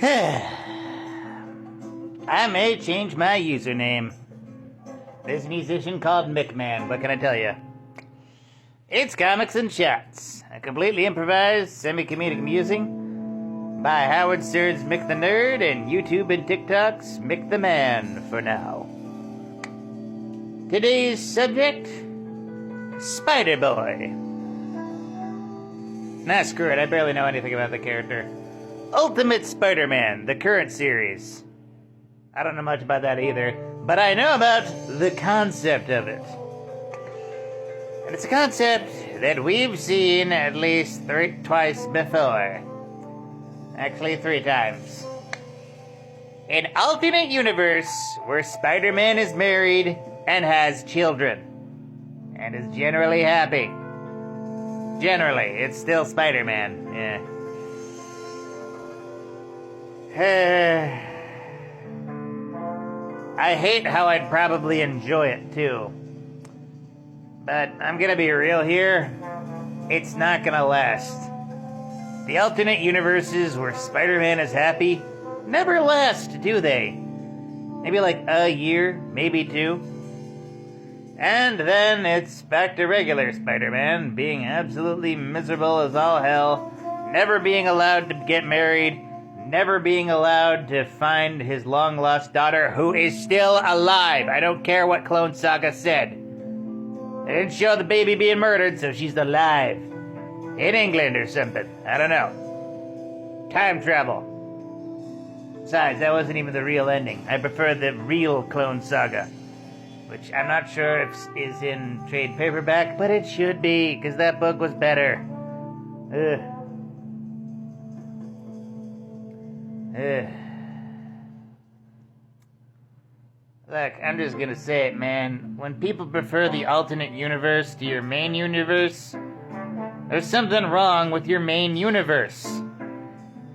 I may change my username. This musician called McMahon, what can I tell you? It's Comics and Shots, a completely improvised, semi-comedic musing by Howard Stern's Mick the Nerd and YouTube and TikTok's Mick the Man for now. Today's subject, Spider-Boy. Nah, screw it, I barely know anything about the character. Ultimate Spider-Man, the current series. I don't know much about that either, but I know about the concept of it. And it's a concept that we've seen at least twice before. Actually, 3 times. An alternate universe where Spider-Man is married and has children. And is generally happy. Generally, it's still Spider-Man, yeah. I hate how I'd probably enjoy it, too. But I'm gonna be real here. It's not gonna last. The alternate universes where Spider-Man is happy never last, do they? Maybe like a year, maybe 2. And then it's back to regular Spider-Man, being absolutely miserable as all hell, never being allowed to get married, never being allowed to find his long-lost daughter, who is still alive. I don't care what Clone Saga said. They didn't show the baby being murdered, so she's alive. In England or something. I don't know. Time travel. Besides, that wasn't even the real ending. I prefer the real Clone Saga, which I'm not sure if is in trade paperback, but it should be, because that book was better. Ugh. Look, I'm just gonna say it, man. When people prefer the alternate universe to your main universe, there's something wrong with your main universe.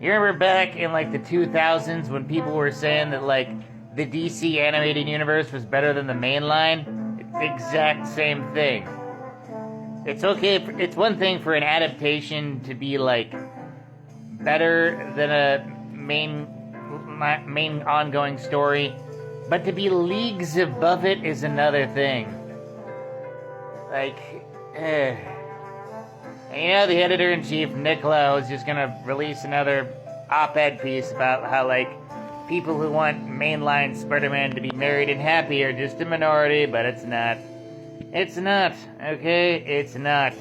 You remember back in, like, the 2000s when people were saying that, like, the DC animated universe was better than the mainline? It's the exact same thing. It's okay, it's one thing for an adaptation to be, like, better than a main ongoing story, but to be leagues above it is another thing. Like, And you know, the editor-in-chief, Nick Lowe, is just gonna release another op-ed piece about how, like, people who want mainline Spider-Man to be married and happy are just a minority, but it's not. It's not, okay? It's not.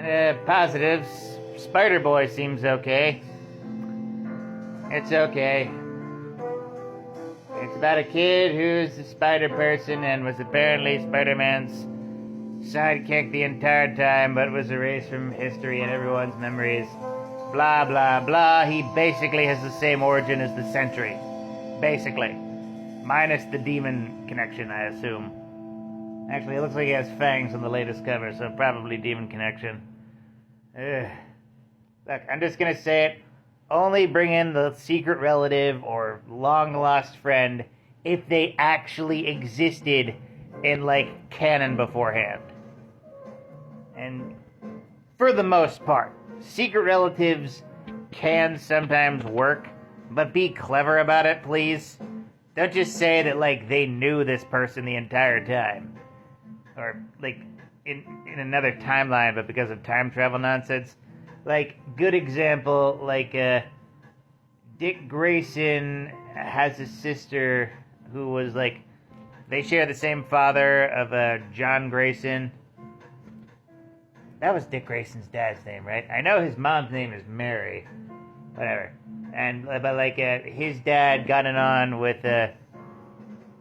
And positives, Spider-Boy seems okay. It's okay. It's about a kid who's a spider person and was apparently Spider-Man's sidekick the entire time, but was erased from history and everyone's memories. Blah, blah, blah. He basically has the same origin as the Sentry. Basically. Minus the demon connection, I assume. Actually, it looks like he has fangs on the latest cover, so probably demon connection. Look, I'm just gonna say it. Only bring in the secret relative or long-lost friend if they actually existed in, like, canon beforehand. And for the most part, secret relatives can sometimes work, but be clever about it, please. Don't just say that, like, they knew this person the entire time. Or, like, in another timeline, but because of time travel nonsense. Like, good example, like, Dick Grayson has a sister who was, like, they share the same father of, John Grayson. That was Dick Grayson's dad's name, right? I know his mom's name is Mary. Whatever. And, but, like, his dad got it on with,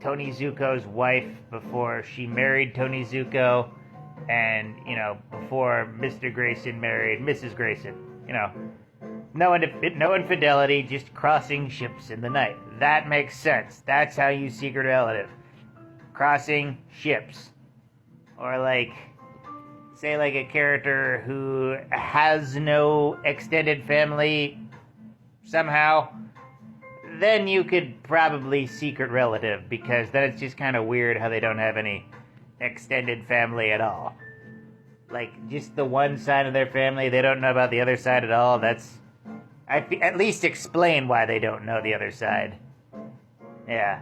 Tony Zuko's wife before she married Tony Zuko. And, you know, before Mr. Grayson married Mrs. Grayson. You know, no infidelity, just crossing ships in the night. That makes sense. That's how you secret relative. Crossing ships. Or, like, say, like, a character who has no extended family somehow, then you could probably secret relative, because then it's just kind of weird how they don't have any extended family at all. like, just the one side of their family, they don't know about the other side at all. At least explain why they don't know the other side. Yeah.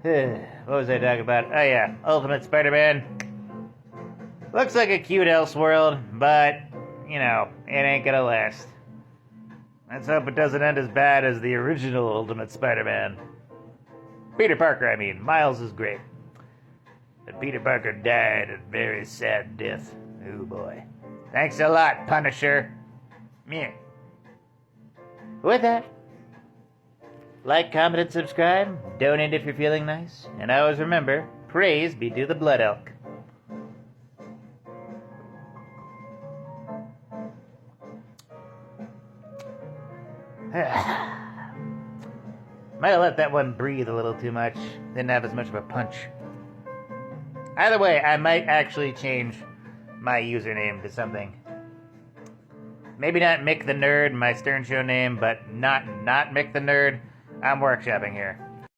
What was I talking about? Oh yeah, Ultimate Spider-Man. Looks like a cute Elseworld, but, you know, it ain't gonna last. Let's hope it doesn't end as bad as the original Ultimate Spider-Man. Peter Parker, I mean. Miles is great. But Peter Parker died a very sad death. Oh boy. Thanks a lot, Punisher. Meh. With that, like, comment, and subscribe. Donate if you're feeling nice. And always remember, praise be to the Blood Elk. Might have let that one breathe a little too much. Didn't have as much of a punch. Either way, I might actually change my username to something. Maybe not Mick the Nerd, my Stern Show name, but not Mick the Nerd. I'm workshopping here.